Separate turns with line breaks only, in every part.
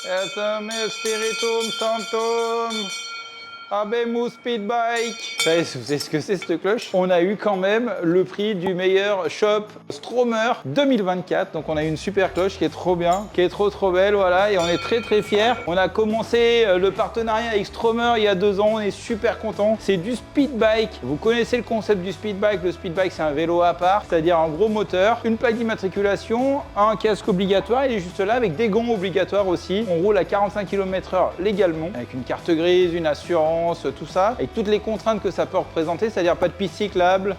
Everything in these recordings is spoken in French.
Et spiritum sanctum. Abemus Speedbike. Vous savez ce que c'est cette cloche? On a eu quand même le prix du meilleur shop Stromer 2024. Donc on a eu une super cloche qui est trop bien, qui est trop belle, voilà, et on est très fiers. On a commencé le partenariat avec Stromer il y a 2 ans, on est super content. C'est du speedbike. Vous connaissez le concept du speedbike. Le speedbike, c'est un vélo à part, c'est-à-dire un gros moteur, une plaque d'immatriculation, un casque obligatoire, il est juste là avec des gants obligatoires aussi. On roule à 45 km/h légalement, avec une carte grise, une assurance, tout ça, avec toutes les contraintes que ça peut représenter, c'est-à-dire pas de piste cyclable,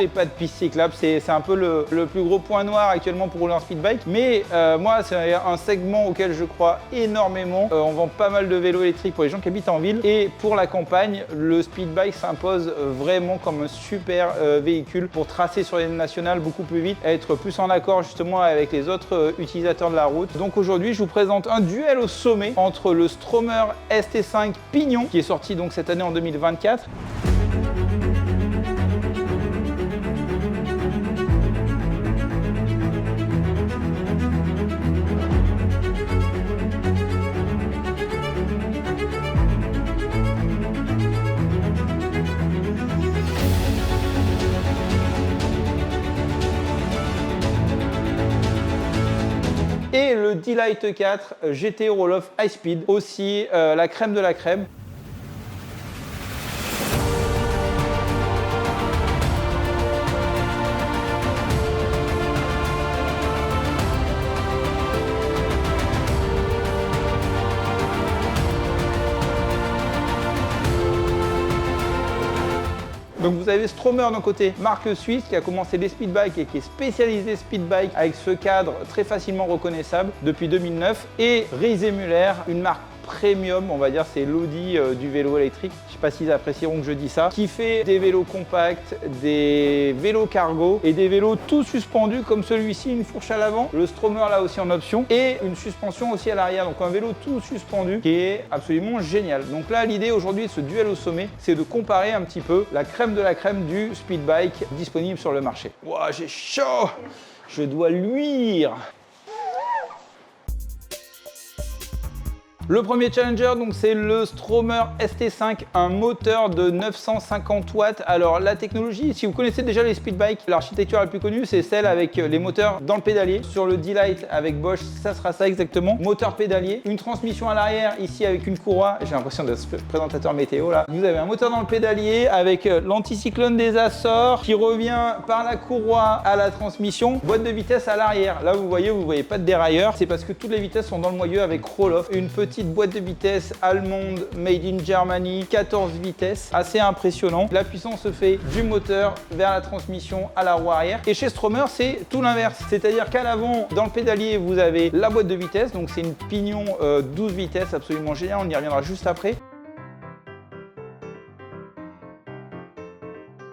et pas de piste cyclable. C'est un peu le plus gros point noir actuellement pour rouler en speedbike. Mais moi, c'est un segment auquel je crois énormément. On vend pas mal de vélos électriques pour les gens qui habitent en ville. Et pour la campagne, le speedbike s'impose vraiment comme un super véhicule pour tracer sur les nationales beaucoup plus vite, être plus en accord justement avec les autres utilisateurs de la route. Donc aujourd'hui, je vous présente un duel au sommet entre le Stromer ST5 Pignon, qui est sorti donc cette année en 2024. Et le D-Lite 4 GT Roll-Off High Speed, aussi la crème de la crème. Donc vous avez Stromer d'un côté, marque suisse qui a commencé les speedbikes et qui est spécialisé speedbike avec ce cadre très facilement reconnaissable depuis 2009, et Riese Müller, une marque premium, on va dire, c'est l'Audi du vélo électrique. Je sais pas s'ils apprécieront que je dis ça. Qui fait des vélos compacts, des vélos cargo et des vélos tout suspendus comme celui-ci, une fourche à l'avant. Le Stromer là aussi en option et une suspension aussi à l'arrière. Donc un vélo tout suspendu qui est absolument génial. Donc là, l'idée aujourd'hui de ce duel au sommet, c'est de comparer un petit peu la crème de la crème du speedbike disponible sur le marché. Ouah, j'ai chaud! Je dois luire! Le premier challenger, donc c'est le Stromer ST5, un moteur de 950 watts. Alors la technologie, si vous connaissez déjà les speedbikes, l'architecture la plus connue, c'est celle avec les moteurs dans le pédalier. Sur le D-Lite avec Bosch, ça sera ça exactement. Moteur pédalier, une transmission à l'arrière ici avec une courroie. J'ai l'impression d'être présentateur météo là. Vous avez un moteur dans le pédalier avec l'anticyclone des Açores qui revient par la courroie à la transmission. Boîte de vitesse à l'arrière. Là vous voyez pas de dérailleur. C'est parce que toutes les vitesses sont dans le moyeu avec roll-off. Une petite boîte de vitesse allemande made in Germany, 14 vitesses, assez impressionnant. La puissance se fait du moteur vers la transmission à la roue arrière. Et chez Stromer, c'est tout l'inverse. C'est-à-dire qu'à l'avant, dans le pédalier, vous avez la boîte de vitesse. Donc c'est une Pignon 12 vitesses absolument géniale. On y reviendra juste après.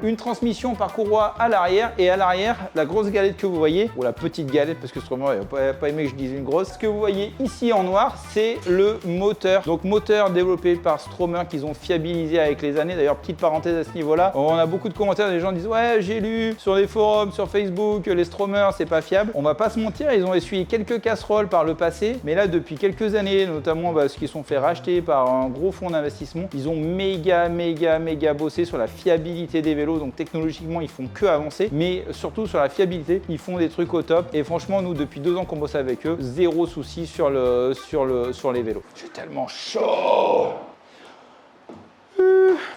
Une transmission par courroie à l'arrière, et à l'arrière, la grosse galette que vous voyez, ou la petite galette parce que Stromer n'a pas aimé que je dise une grosse, ce que vous voyez ici en noir, c'est le moteur. Donc moteur développé par Stromer qu'ils ont fiabilisé avec les années. D'ailleurs, petite parenthèse à ce niveau-là, on a beaucoup de commentaires, des gens disent ouais, j'ai lu sur les forums, sur Facebook, les Stromer c'est pas fiable. On va pas se mentir, ils ont essuyé quelques casseroles par le passé, mais là depuis quelques années, notamment parce qu'ils sont fait racheter par un gros fonds d'investissement, ils ont méga bossé sur la fiabilité des vélos. Donc technologiquement ils font que avancer, mais surtout sur la fiabilité ils font des trucs au top. Et franchement nous depuis 2 ans qu'on bosse avec eux, zéro souci sur les vélos. J'ai tellement chaud.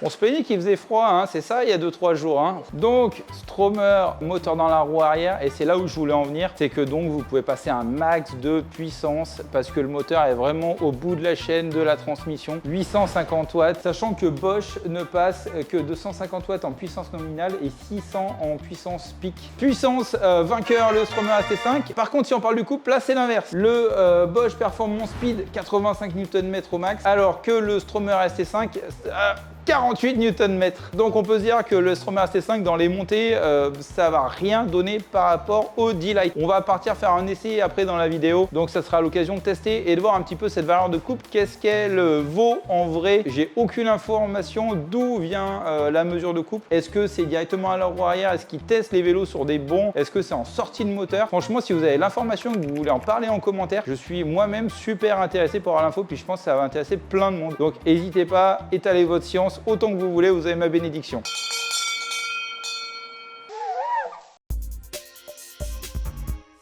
On se plaignait qu'il faisait froid, hein, c'est ça, il y a 2-3 jours. Hein. Donc, Stromer, moteur dans la roue arrière, et c'est là où je voulais en venir, c'est que donc vous pouvez passer un max de puissance parce que le moteur est vraiment au bout de la chaîne de la transmission. 850 watts, sachant que Bosch ne passe que 250 watts en puissance nominale et 600 en puissance pic. Puissance vainqueur, le Stromer ST5. Par contre, si on parle du couple, là c'est l'inverse. Le Bosch Performance Speed, 85 Nm au max, alors que le Stromer ST5, 48 Nm. Donc on peut se dire que le Stromer ST5 dans les montées, ça va rien donner par rapport au D-Lite. On va partir faire un essai après dans la vidéo, donc ça sera l'occasion de tester et de voir un petit peu cette valeur de coupe, qu'est-ce qu'elle vaut en vrai. J'ai aucune information d'où vient la mesure de coupe. Est-ce que c'est directement à la roue arrière? Est-ce qu'ils testent les vélos sur des bons? Est-ce que c'est en sortie de moteur? Franchement, si vous avez l'information, que vous voulez en parler en commentaire, je suis moi-même super intéressé pour avoir l'info, puis je pense que ça va intéresser plein de monde. Donc n'hésitez pas, étalez votre science autant que vous voulez, vous avez ma bénédiction.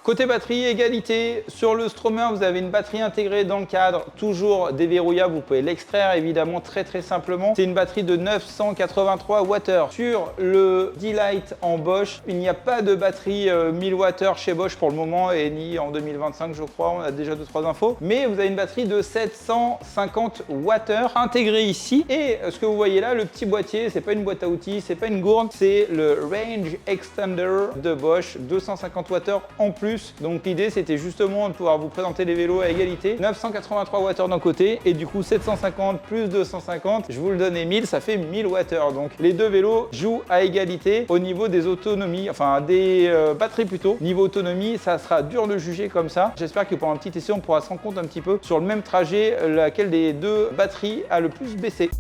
Côté batterie, égalité. Sur le Stromer, vous avez une batterie intégrée dans le cadre, toujours déverrouillable. Vous pouvez l'extraire évidemment très simplement. C'est une batterie de 983 Wh. Sur le D-Lite en Bosch, il n'y a pas de batterie 1000 Wh chez Bosch pour le moment et ni en 2025 je crois. On a déjà 2-3 infos. Mais vous avez une batterie de 750 Wh intégrée ici. Et ce que vous voyez là, le petit boîtier, c'est pas une boîte à outils, c'est pas une gourde, c'est le Range Extender de Bosch, 250 Wh en plus. Donc l'idée c'était justement de pouvoir vous présenter les vélos à égalité. 983 Wh d'un côté et du coup 750 plus 250, je vous le donne 1000, ça fait 1000 Wh. Donc les deux vélos jouent à égalité au niveau des autonomies, enfin des batteries plutôt. Niveau autonomie, ça sera dur de juger comme ça. J'espère que pendant un petit essai, on pourra se rendre compte un petit peu sur le même trajet laquelle des deux batteries a le plus baissé.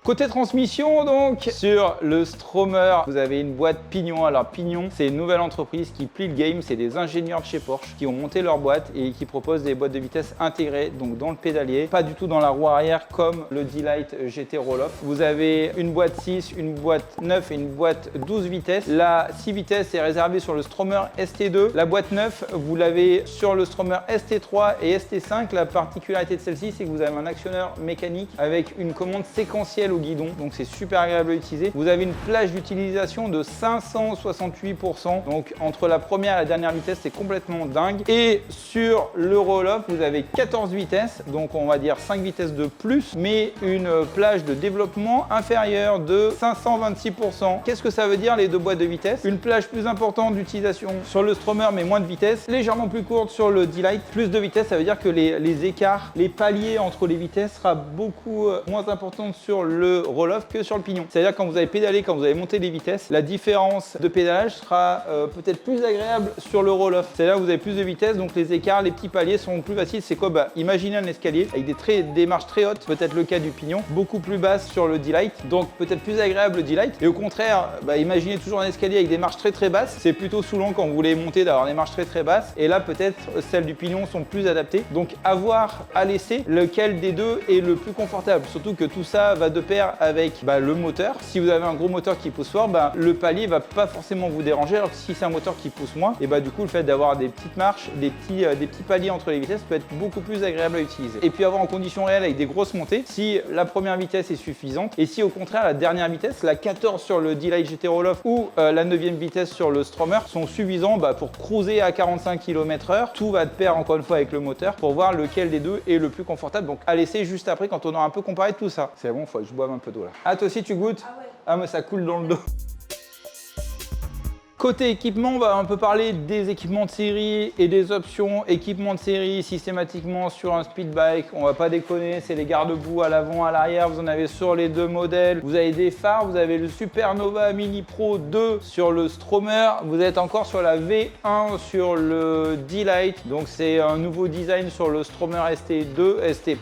Côté transmission, donc, sur le Stromer, vous avez une boîte Pinion. Alors Pinion, c'est une nouvelle entreprise qui plie le game. C'est des ingénieurs de chez Porsche qui ont monté leur boîte et qui proposent des boîtes de vitesse intégrées, donc dans le pédalier, pas du tout dans la roue arrière comme le D-Lite GT Roll-Off. Vous avez une boîte 6, une boîte 9 et une boîte 12 vitesses. La 6 vitesses est réservée sur le Stromer ST2. La boîte 9, vous l'avez sur le Stromer ST3 et ST5. La particularité de celle-ci, c'est que vous avez un actionneur mécanique avec une commande séquentielle au guidon, donc c'est super agréable à utiliser. Vous avez une plage d'utilisation de 568%, donc entre la première et la dernière vitesse, c'est complètement dingue. Et sur le roll-off, vous avez 14 vitesses, donc on va dire 5 vitesses de plus, mais une plage de développement inférieure de 526%. Qu'est-ce que ça veut dire les deux boîtes de vitesse? Une plage plus importante d'utilisation sur le Stromer, mais moins de vitesse, légèrement plus courte sur le D-Lite. Plus de vitesse, ça veut dire que les écarts, les paliers entre les vitesses sera beaucoup moins important sur le roll-off que sur le Pinion. C'est-à-dire quand vous avez pédalé, quand vous avez monté les vitesses, la différence de pédalage sera peut-être plus agréable sur le roll-off. C'est-à-dire que vous avez plus de vitesse, donc les écarts, les petits paliers sont plus faciles. C'est quoi? Imaginez un escalier avec des marches très hautes, peut-être le cas du Pinion, beaucoup plus basses sur le D-Lite, donc peut-être plus agréable le D-Lite. Et au contraire, imaginez toujours un escalier avec des marches très basses. C'est plutôt saoulant quand vous voulez monter d'avoir des marches très basses. Et là, peut-être celles du Pinion sont plus adaptées. Donc à voir à l'essai lequel des deux est le plus confortable. Surtout que tout ça va de pair avec le moteur. Si vous avez un gros moteur qui pousse fort, le palier va pas forcément vous déranger, alors que si c'est un moteur qui pousse moins, et du coup le fait d'avoir des petites marches, des petits paliers entre les vitesses peut être beaucoup plus agréable à utiliser. Et puis avoir en conditions réelles avec des grosses montées, si la première vitesse est suffisante, et si au contraire la dernière vitesse, la 14 sur le D-Lite GT Roll-Off ou la 9e vitesse sur le Stromer sont suffisants pour cruiser à 45 km/h. Tout va de pair encore une fois avec le moteur pour voir lequel des deux est le plus confortable. Donc à l'essai juste après quand on aura un peu comparé tout ça. C'est bon, faut que je boive un peu d'eau là. Ah, toi aussi tu goûtes?
Ah ouais.
Ah, mais ça coule dans le dos. Côté équipement, on va un peu parler des équipements de série et des options. Équipement de série, systématiquement sur un speed bike, on va pas déconner, c'est les garde-boue à l'avant, à l'arrière, vous en avez sur les deux modèles. Vous avez des phares, vous avez le Supernova Mini Pro 2 sur le Stromer, vous êtes encore sur la V1 sur le D-Lite, donc c'est un nouveau design sur le Stromer ST2,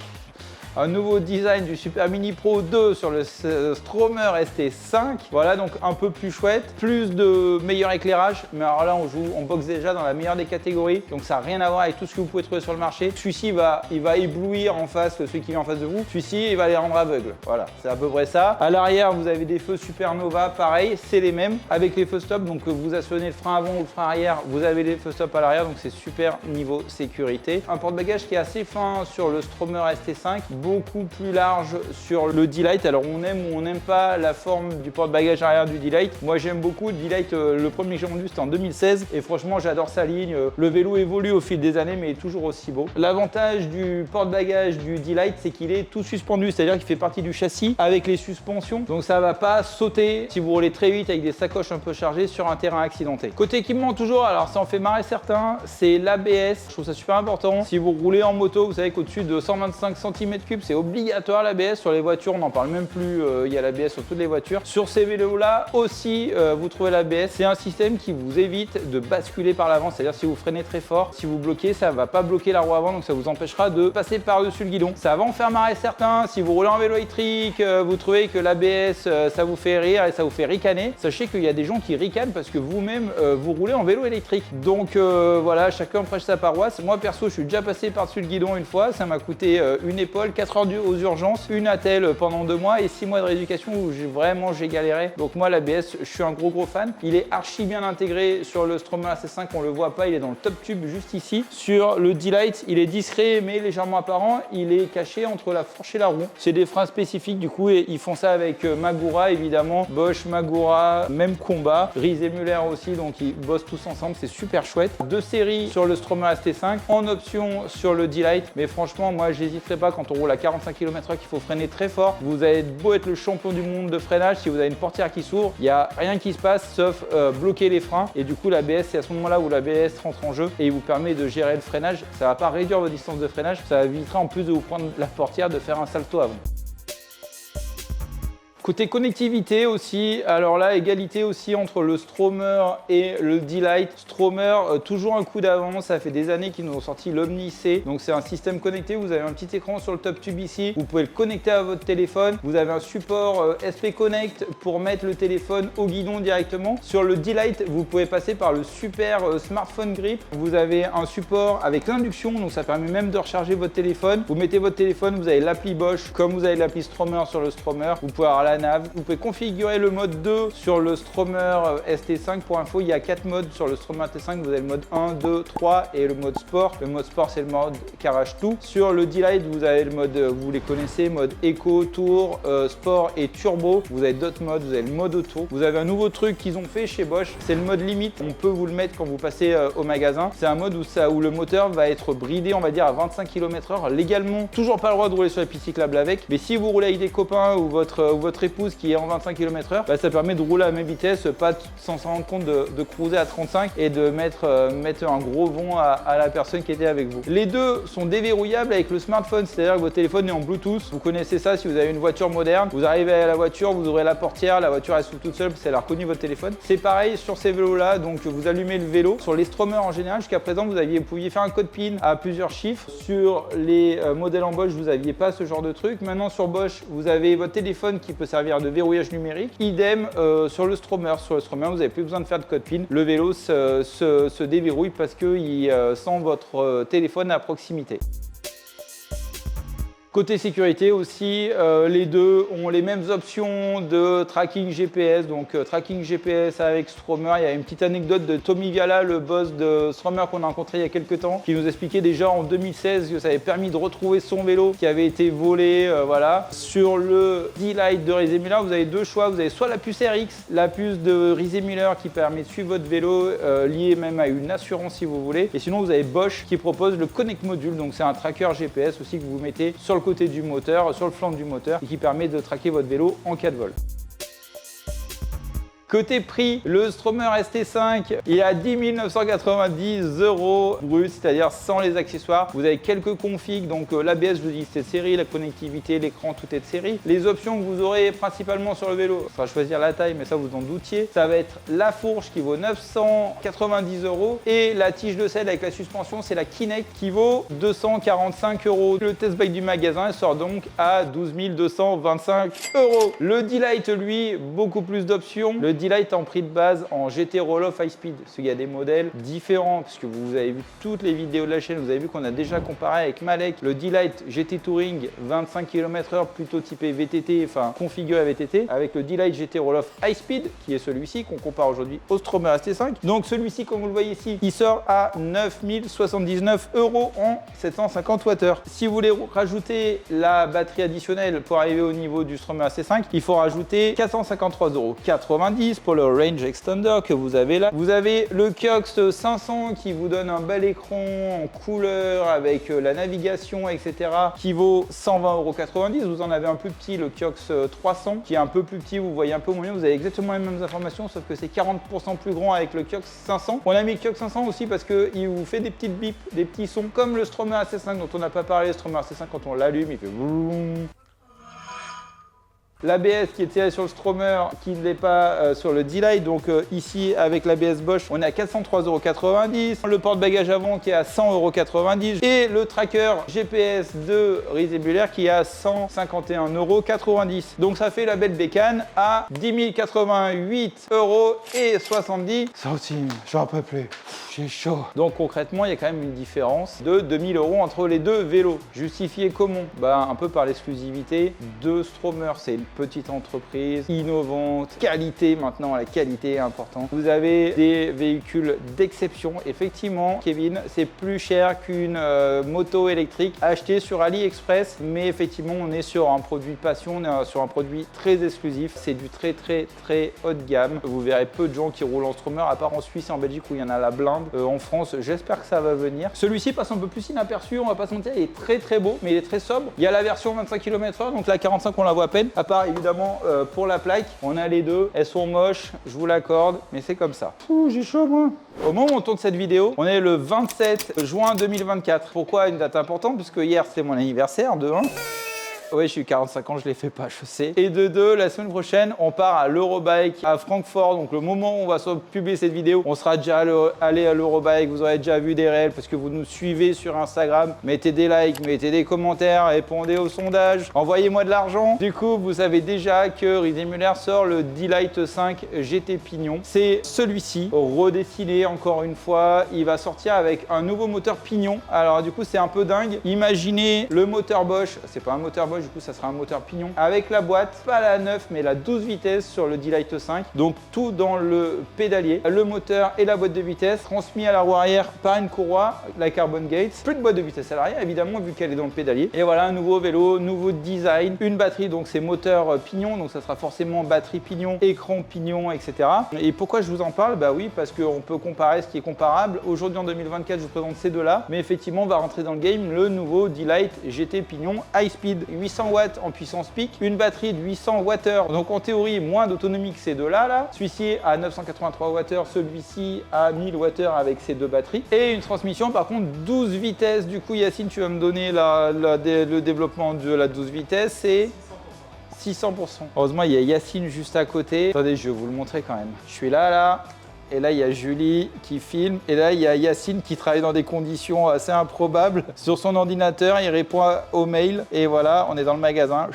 un nouveau design du Super Mini Pro 2 sur le Stromer ST5. Voilà, donc un peu plus chouette, plus de meilleur éclairage. Mais alors là, on boxe déjà dans la meilleure des catégories. Donc ça n'a rien à voir avec tout ce que vous pouvez trouver sur le marché. Celui-ci, il va éblouir en face celui qui est en face de vous. Celui-ci, il va les rendre aveugles. Voilà, c'est à peu près ça. À l'arrière, vous avez des feux Supernova, pareil, c'est les mêmes avec les feux stop. Donc vous assoignez le frein avant ou le frein arrière, vous avez les feux stop à l'arrière. Donc c'est super niveau sécurité. Un porte-bagages qui est assez fin sur le Stromer ST5. Beaucoup plus large sur le D-Lite. Alors on aime ou on n'aime pas la forme du porte-bagages arrière du D-Lite. Moi j'aime beaucoup. Le D-Lite, le premier que j'ai vendu c'était en 2016 et franchement j'adore sa ligne. Le vélo évolue au fil des années mais il est toujours aussi beau. L'avantage du porte-bagages du D-Lite c'est qu'il est tout suspendu, c'est-à-dire qu'il fait partie du châssis avec les suspensions. Donc ça va pas sauter si vous roulez très vite avec des sacoches un peu chargées sur un terrain accidenté. Côté équipement toujours, alors ça en fait marrer certains, c'est l'ABS. Je trouve ça super important. Si vous roulez en moto, vous savez qu'au-dessus de 125 cm3 Cube, c'est obligatoire l'ABS sur les voitures, on n'en parle même plus, il y a l'ABS sur toutes les voitures. Sur ces vélos-là aussi, vous trouvez l'ABS. C'est un système qui vous évite de basculer par l'avant, c'est-à-dire si vous freinez très fort, si vous bloquez, ça va pas bloquer la roue avant, donc ça vous empêchera de passer par-dessus le guidon. Ça va en faire marrer certains. Si vous roulez en vélo électrique, vous trouvez que l'ABS, ça vous fait rire et ça vous fait ricaner, sachez qu'il y a des gens qui ricanent parce que vous-même, vous roulez en vélo électrique. Donc voilà, chacun prêche sa paroisse. Moi perso, je suis déjà passé par-dessus le guidon une fois, ça m'a coûté une épaule, 4 heures aux urgences, une attelle pendant 2 mois et 6 mois de rééducation où j'ai galéré. Donc moi l'ABS, je suis un gros fan. Il est archi bien intégré sur le Stromer AC5, on le voit pas, il est dans le top tube juste ici. Sur le D-Lite, il est discret mais légèrement apparent, il est caché entre la fourche et la roue. C'est des freins spécifiques du coup et ils font ça avec Magura évidemment, Bosch, Magura, même combat, Ries et Muller aussi, donc ils bossent tous ensemble, c'est super chouette. 2 séries sur le Stromer ST5, en option sur le D-Lite, mais franchement moi j'hésiterai pas quand on roule à 45 km/h qu'il faut freiner très fort. Vous avez beau être le champion du monde de freinage, si vous avez une portière qui s'ouvre, il n'y a rien qui se passe sauf bloquer les freins et du coup l'ABS, c'est à ce moment là où l'ABS rentre en jeu et il vous permet de gérer le freinage. Ça va pas réduire vos distances de freinage, ça évitera en plus de vous prendre la portière de faire un salto avant. Côté connectivité aussi, alors là, égalité aussi entre le Stromer et le D-Lite. Stromer, toujours un coup d'avance, ça fait des années qu'ils nous ont sorti l'Omni-C. Donc c'est un système connecté, vous avez un petit écran sur le top tube ici, vous pouvez le connecter à votre téléphone. Vous avez un support SP Connect pour mettre le téléphone au guidon directement. Sur le D-Lite, vous pouvez passer par le super smartphone grip. Vous avez un support avec l'induction, donc ça permet même de recharger votre téléphone. Vous mettez votre téléphone, vous avez l'appli Bosch, comme vous avez l'appli Stromer sur le Stromer. Vous pouvez avoir la nav. Vous pouvez configurer le mode 2 sur le Stromer ST5. Pour info, il y a 4 modes sur le Stromer ST5. Vous avez le mode 1, 2, 3 et le mode sport. Le mode sport, c'est le mode qui arrache tout. Sur le D-Lite, vous avez le mode, vous les connaissez, mode Eco, Tour, Sport et Turbo. Vous avez d'autres modes, vous avez le mode auto. Vous avez un nouveau truc qu'ils ont fait chez Bosch, c'est le mode limite. On peut vous le mettre quand vous passez au magasin. C'est un mode où le moteur va être bridé, on va dire, à 25 km/h légalement. Toujours pas le droit de rouler sur les pistes cyclables avec. Mais si vous roulez avec des copains ou votre épouse qui est en 25 km/h, bah, ça permet de rouler à la même vitesse, pas sans s'en rendre compte de cruiser à 35 et de mettre un gros vent à la personne qui était avec vous. Les deux sont déverrouillables avec le smartphone, c'est-à-dire que votre téléphone est en Bluetooth. Vous connaissez ça si vous avez une voiture moderne. Vous arrivez à la voiture, vous ouvrez la portière, la voiture elle s'ouvre toute seule parce qu'elle a reconnu votre téléphone. C'est pareil sur ces vélos-là, donc vous allumez le vélo. Sur les Stromer en général, jusqu'à présent, vous pouviez faire un code PIN à plusieurs chiffres. Sur les modèles en Bosch, vous n'aviez pas ce genre de truc. Maintenant sur Bosch, vous avez votre téléphone qui peut servir de verrouillage numérique. Idem sur le Stromer. Sur le Stromer, vous n'avez plus besoin de faire de code PIN. Le vélo se déverrouille parce qu'il sent votre téléphone à proximité. Côté sécurité aussi, les deux ont les mêmes options de tracking GPS, donc tracking GPS avec Stromer. Il y a une petite anecdote de Tommy Viala, le boss de Stromer qu'on a rencontré il y a quelques temps, qui nous expliquait déjà en 2016 que ça avait permis de retrouver son vélo qui avait été volé, voilà. Sur le D-Lite de Ries et Muller, vous avez deux choix, vous avez soit la puce RX, la puce de Ries et Muller qui permet de suivre votre vélo, lié même à une assurance si vous voulez, et sinon vous avez Bosch qui propose le Connect Module, donc c'est un tracker GPS aussi que vous mettez sur le côté du moteur, sur le flanc du moteur et qui permet de traquer votre vélo en cas de vol. Côté prix, le Stromer ST5, il est à 10 990 € brut, c'est-à-dire sans les accessoires. Vous avez quelques configs, donc l'ABS, je vous dis, c'est de série, la connectivité, l'écran, tout est de série. Les options que vous aurez principalement sur le vélo, ça va choisir la taille, mais ça vous en doutiez. Ça va être la fourche qui vaut 990 € et la tige de selle avec la suspension, c'est la Kinect qui vaut 245 €. Le test bike du magasin sort donc à 12 225 €. Le D-Lite, lui, beaucoup plus d'options. Le D-Lite en prix de base en GT Roll-Off High Speed, parce qu'il y a des modèles différents, puisque vous avez vu toutes les vidéos de la chaîne, vous avez vu qu'on a déjà comparé avec Malek, le D-Lite GT Touring 25 km/h plutôt typé VTT, enfin configuré à VTT, avec le D-Lite GT Roll-Off High Speed, qui est celui-ci qu'on compare aujourd'hui au Stromer ST5. Donc celui-ci, comme vous le voyez ici, il sort à 9 079 € en 750 Wh. Si vous voulez rajouter la batterie additionnelle pour arriver au niveau du Stromer ST5, il faut rajouter 453,90 €. 90 pour le range extender que vous avez là. Vous avez le Kiox 500 qui vous donne un bel écran en couleur avec la navigation, etc. qui vaut 120,90 €. Vous en avez un plus petit, le Kiox 300 qui est un peu plus petit, vous voyez un peu moins bien. Vous avez exactement les mêmes informations sauf que c'est 40% plus grand avec le Kiox 500. On a mis le Kiox 500 aussi parce qu'il vous fait des petites bips, des petits sons comme le Stromer AC5 dont on n'a pas parlé. Le Stromer AC5 quand on l'allume il fait vroom. L'ABS qui est tiré sur le Stromer, qui ne l'est pas sur le D-Lite. Donc ici, avec l'ABS Bosch, on est à 403,90 €. Le porte-bagages avant qui est à 100,90 €. Et le tracker GPS de Risemuller qui est à 151,90 €. Donc ça fait la belle bécane à 10 088,70 €. Ça aussi, j'en peux plus. J'ai chaud. Donc concrètement, il y a quand même une différence de 2000 € entre les deux vélos. Justifié comment? Un peu par l'exclusivité de Stromer. C'est une petite entreprise innovante, qualité maintenant, la qualité est importante. Vous avez des véhicules d'exception. Effectivement, Kevin, c'est plus cher qu'une moto électrique achetée sur AliExpress, mais effectivement, on est sur un produit passion, on est sur un produit très exclusif. C'est du très haut de gamme. Vous verrez peu de gens qui roulent en Stromer, à part en Suisse et en Belgique où il y en a la blinde. En France, j'espère que ça va venir. Celui-ci passe un peu plus inaperçu, on va pas se mentir, il est très beau, mais il est très sobre. Il y a la version 25 km/h, donc la 45 on la voit à peine, à part évidemment pour la plaque. On a les deux, elles sont moches, je vous l'accorde, mais c'est comme ça. Ouh, j'ai chaud moi. Au moment où on tourne cette vidéo, on est le 27 juin 2024. Pourquoi une date importante? Puisque hier c'était mon anniversaire de 1. Oui, je suis 45 ans, je ne les fais pas, je sais. Et de 2, la semaine prochaine, on part à l'Eurobike à Francfort. Donc le moment où on va publier cette vidéo, on sera déjà allé à l'Eurobike. Vous aurez déjà vu des réels parce que vous nous suivez sur Instagram. Mettez des likes, mettez des commentaires, répondez au sondage, envoyez-moi de l'argent. Du coup, vous savez déjà que Risemuller sort le D-Lite 5 GT Pignon. C'est celui-ci, redessiné encore une fois. Il va sortir avec un nouveau moteur Pignon. Alors du coup, c'est un peu dingue. Imaginez le moteur Bosch, c'est pas un moteur Bosch, du coup ça sera un moteur Pignon avec la boîte, pas la 9 mais la 12 vitesses sur le D-Lite 5, donc tout dans le pédalier, le moteur et la boîte de vitesse transmis à la roue arrière par une courroie, la Carbon Gates, plus de boîte de vitesse à l'arrière évidemment vu qu'elle est dans le pédalier. Et voilà, un nouveau vélo, nouveau design, une batterie, donc c'est moteur Pignon, donc ça sera forcément batterie Pignon, écran Pignon, etc. Et pourquoi je vous en parle? Bah oui, parce qu'on peut comparer ce qui est comparable. Aujourd'hui en 2024 je vous présente ces deux là, mais effectivement on va rentrer dans le game le nouveau D-Lite GT Pignon High Speed, 800 watts en puissance pic, une batterie de 800 Wh, donc en théorie moins d'autonomie que ces deux-là. Celui-ci à 983 Wh, celui-ci à 1000 Wh avec ces deux batteries. Et une transmission par contre 12 vitesses. Du coup Yacine, tu vas me donner le développement de la 12 vitesses, c'est 600%. Heureusement il y a Yacine juste à côté. Attendez, je vais vous le montrer quand même. Je suis là. Et là, il y a Julie qui filme. Et là, il y a Yacine qui travaille dans des conditions assez improbables. Sur son ordinateur, il répond aux mails. Et voilà, on est dans le magasin.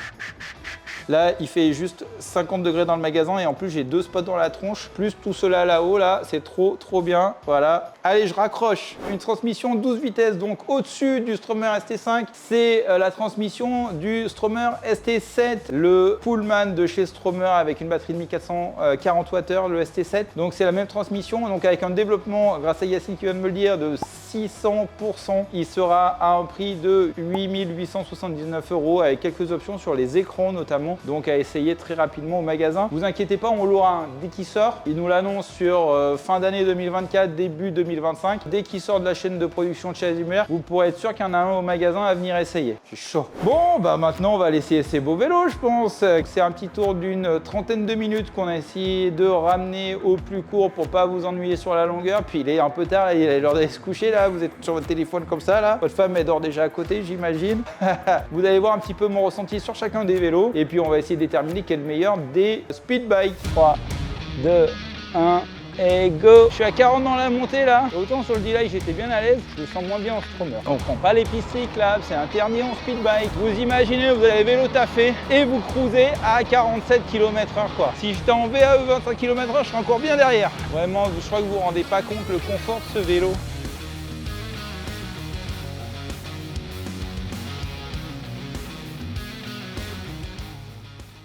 Là, il fait juste 50 degrés dans le magasin et en plus, j'ai 2 spots dans la tronche, plus tout cela là-haut, là, c'est trop bien. Voilà. Allez, je raccroche. Une transmission 12 vitesses, donc au-dessus du Stromer ST5, c'est la transmission du Stromer ST7, le Pullman de chez Stromer avec une batterie de 1440 Wh, le ST7. Donc, c'est la même transmission, donc avec un développement, grâce à Yacine qui vient de me le dire, de 600%. Il sera à un prix de 8879 € avec quelques options sur les écrans notamment. Donc à essayer très rapidement au magasin. Vous inquiétez pas, on l'aura dès qu'il sort. Il nous l'annonce sur fin d'année 2024, début 2025. Dès qu'il sort de la chaîne de production de chez Risemuller, vous pourrez être sûr qu'il y en a un au magasin à venir essayer. Je suis chaud. Bon, bah maintenant on va aller essayer ces beaux vélos, je pense. C'est un petit tour d'une trentaine de minutes qu'on a essayé de ramener au plus court pour pas vous ennuyer sur la longueur. Puis il est un peu tard, il est l'heure d'aller se coucher là. Vous êtes sur votre téléphone comme ça là. Votre femme elle dort déjà à côté, j'imagine. Vous allez voir un petit peu mon ressenti sur chacun des vélos. Et puis on va essayer de déterminer quel est le meilleur des speed bikes. 3, 2, 1 et go. Je suis à 40 dans la montée là. Autant sur le D-Lite j'étais bien à l'aise, je me sens moins bien en Stromer. On prend pas les pistes cyclables, c'est interdit en speed bike. Vous imaginez, vous avez vélo taffé et vous cruisez à 47 km/h quoi. Si j'étais en VAE 25 km/h, je serais encore bien derrière. Vraiment, je crois que vous vous rendez pas compte le confort de ce vélo.